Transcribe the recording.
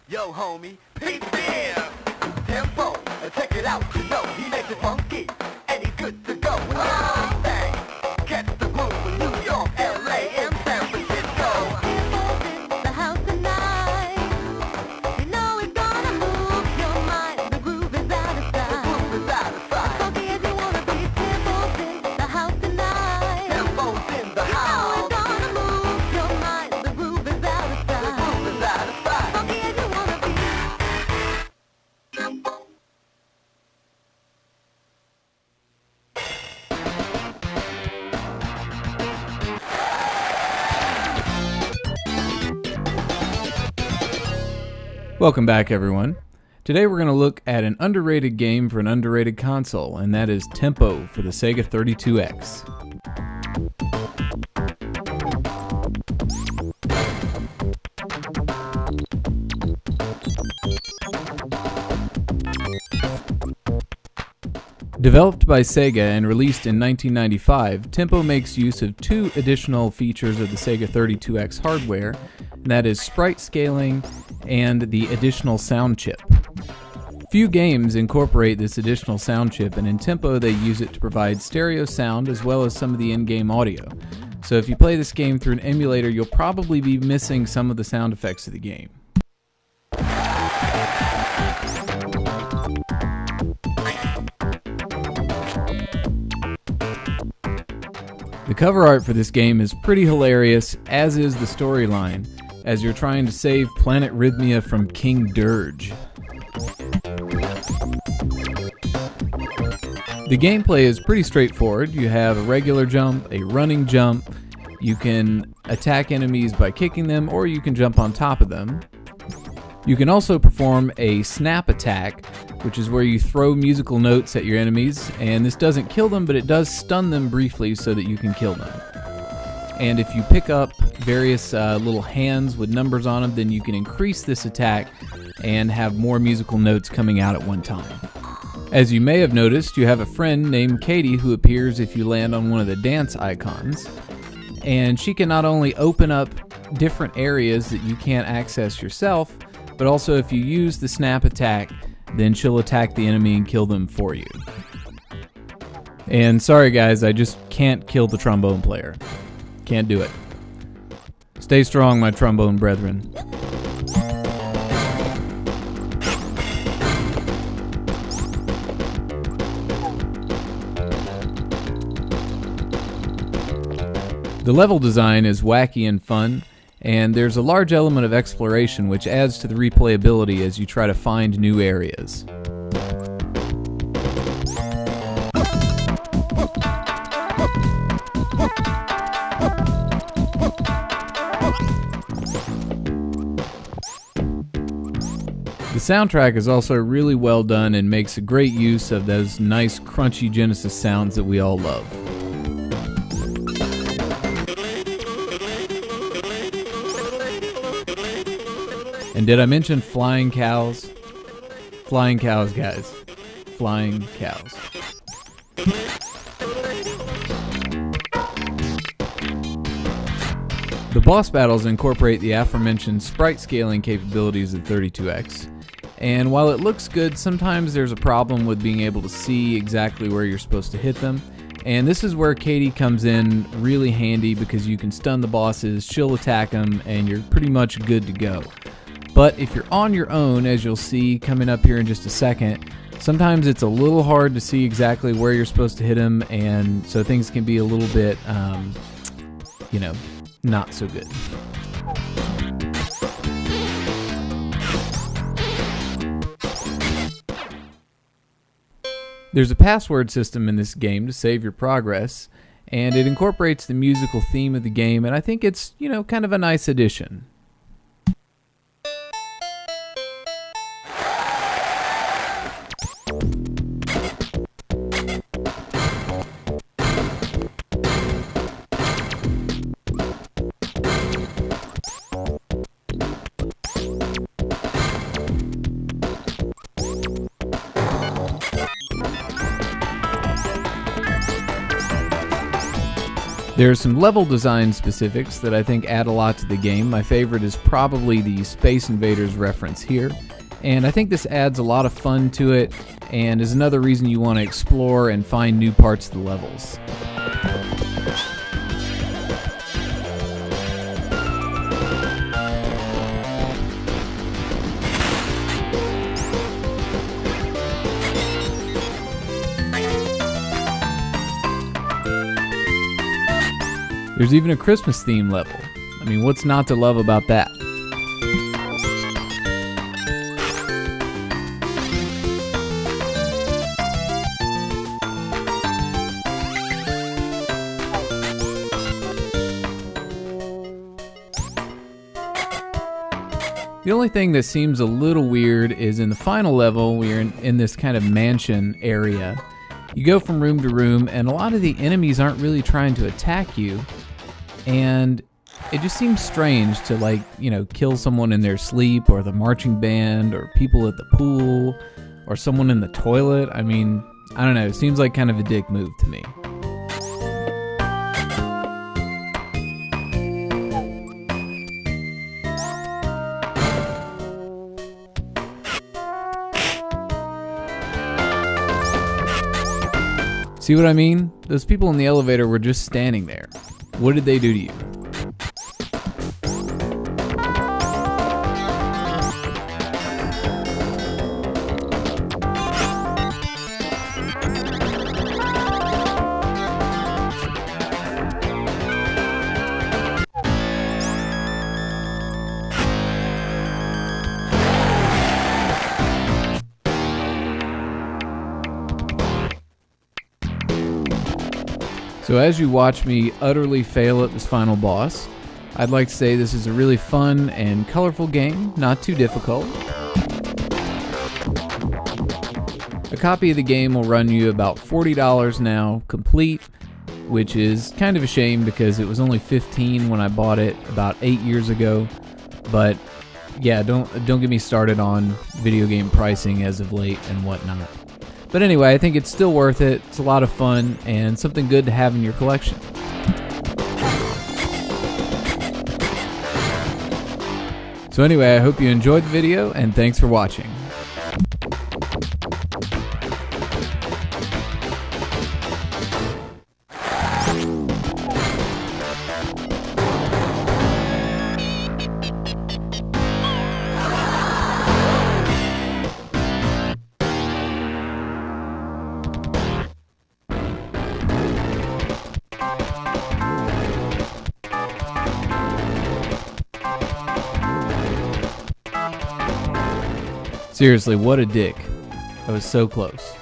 Yo, homie, peep this. Tempo, check it out. You know he makes it funky, and he's good to go. Bang, catch the groove with New York, L.A., and San Francisco. The house tonight. You know it's gonna move your mind. The groove is out of sight. The groove is out of sight. Funky as you wanna be. Tempo's in the house tonight. Tempo's in the You know house. it's gonna move your mind. The groove is out of The sight. groove is out of sight. Funky as you wanna be. Welcome back, everyone. Today we're going to look at an underrated game for an underrated console, and that is Tempo for the Sega 32X. Developed by Sega and released in 1995, Tempo makes use of two additional features of the Sega 32X hardware, and that is sprite scaling and the additional sound chip. Few games incorporate this additional sound chip, and in Tempo they use it to provide stereo sound as well as some of the in-game audio. So if you play this game through an emulator, you'll probably be missing some of the sound effects of the game. The cover art for this game is pretty hilarious, as is the storyline, as you're trying to save Planet Rhythmia from King Dirge. The gameplay is pretty straightforward. You have a regular jump, a running jump, you can attack enemies by kicking them, or you can jump on top of them. You can also perform a snap attack, which is where you throw musical notes at your enemies, and this doesn't kill them, but it does stun them briefly so that you can kill them. And if you pick up various little hands with numbers on them, then you can increase this attack and have more musical notes coming out at one time. As you may have noticed, you have a friend named Katie who appears if you land on one of the dance icons, and she can not only open up different areas that you can't access yourself, but also if you use the snap attack, then she'll attack the enemy and kill them for you. And sorry guys, I just can't kill the trombone player. Can't do it. Stay strong, my trombone brethren. The level design is wacky and fun, and there's a large element of exploration which adds to the replayability as you try to find new areas. The soundtrack is also really well done and makes a great use of those nice crunchy Genesis sounds that we all love. And did I mention flying cows? Flying cows, guys. Flying cows. The boss battles incorporate the aforementioned sprite scaling capabilities of 32X. And while it looks good, sometimes there's a problem with being able to see exactly where you're supposed to hit them. And this is where Katie comes in really handy because you can stun the bosses, she'll attack them, and you're pretty much good to go. But if you're on your own, as you'll see coming up here in just a second, sometimes it's a little hard to see exactly where you're supposed to hit them, and so things can be a little bit, not so good. There's a password system in this game to save your progress, and it incorporates the musical theme of the game, and I think it's, kind of a nice addition. There are some level design specifics that I think add a lot to the game. My favorite is probably the Space Invaders reference here, and I think this adds a lot of fun to it and is another reason you want to explore and find new parts of the levels. There's even a Christmas theme level. I mean, what's not to love about that? The only thing that seems a little weird is in the final level, we're in this kind of mansion area. You go from room to room, and a lot of the enemies aren't really trying to attack you. And it just seems strange to, like, you know, kill someone in their sleep, or the marching band, or people at the pool, or someone in the toilet. I mean, I don't know, it seems like kind of a dick move to me. See what I mean? Those people in the elevator were just standing there. What did they do to you? So as you watch me utterly fail at this final boss, I'd like to say this is a really fun and colorful game, not too difficult. A copy of the game will run you about $40 now, complete, which is kind of a shame because it was only $15 when I bought it about 8 years ago. But yeah, don't get me started on video game pricing as of late and whatnot. But anyway, I think it's still worth it. It's a lot of fun and something good to have in your collection. So anyway, I hope you enjoyed the video, and thanks for watching. Seriously, what a dick. I was so close.